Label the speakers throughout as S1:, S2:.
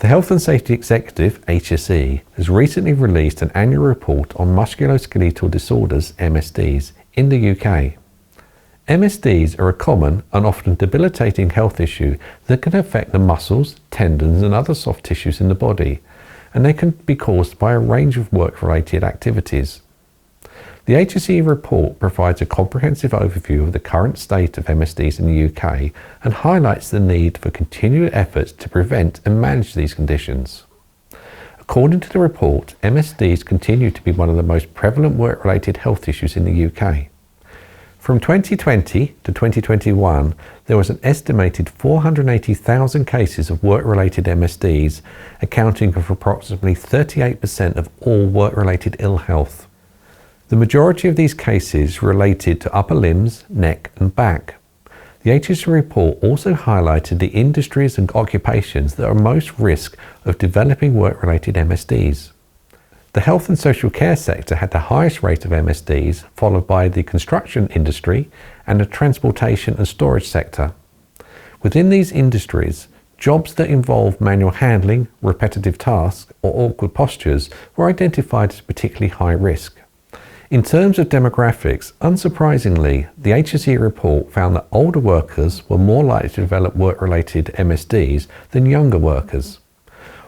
S1: The Health and Safety Executive, HSE, has recently released an annual report on musculoskeletal disorders, MSDs, in the UK. MSDs are a common and often debilitating health issue that can affect the muscles, tendons and other soft tissues in the body, and they can be caused by a range of work-related activities. The HSE report provides a comprehensive overview of the current state of MSDs in the UK and highlights the need for continued efforts to prevent and manage these conditions. According to the report, MSDs continue to be one of the most prevalent work-related health issues in the UK. From 2020 to 2021, there was an estimated 480,000 cases of work-related MSDs, accounting for approximately 38% of all work-related ill health. The majority of these cases related to upper limbs, neck and back. The HSE report also highlighted the industries and occupations that are most risk of developing work-related MSDs. The health and social care sector had the highest rate of MSDs, followed by the construction industry and the transportation and storage sector. Within these industries, jobs that involve manual handling, repetitive tasks or awkward postures were identified as particularly high risk. In terms of demographics, unsurprisingly, the HSE report found that older workers were more likely to develop work-related MSDs than younger workers.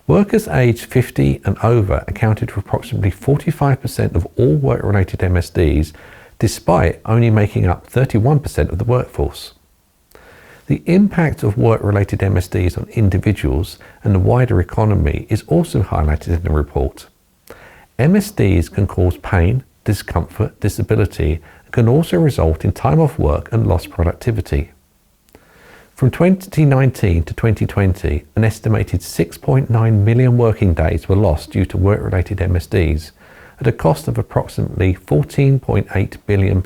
S1: Workers aged 50 and over accounted for approximately 45% of all work-related MSDs, despite only making up 31% of the workforce. The impact of work-related MSDs on individuals and the wider economy is also highlighted in the report. MSDs can cause pain, discomfort, disability, and can also result in time off work and lost productivity. From 2019 to 2020, an estimated 6.9 million working days were lost due to work-related MSDs, at a cost of approximately £14.8 billion.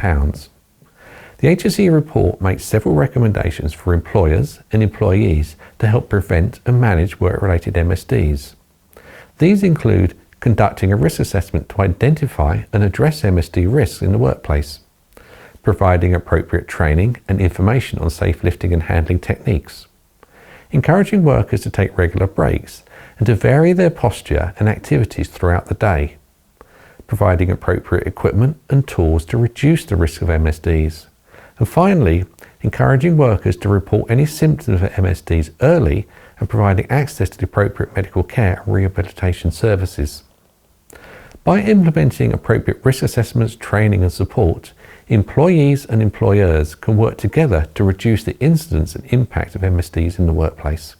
S1: The HSE report makes several recommendations for employers and employees to help prevent and manage work-related MSDs. These include conducting a risk assessment to identify and address MSD risks in the workplace, providing appropriate training and information on safe lifting and handling techniques, encouraging workers to take regular breaks and to vary their posture and activities throughout the day, providing appropriate equipment and tools to reduce the risk of MSDs, and finally, encouraging workers to report any symptoms of MSDs early and providing access to the appropriate medical care and rehabilitation services. By implementing appropriate risk assessments, training and support, employees and employers can work together to reduce the incidence and impact of MSDs in the workplace.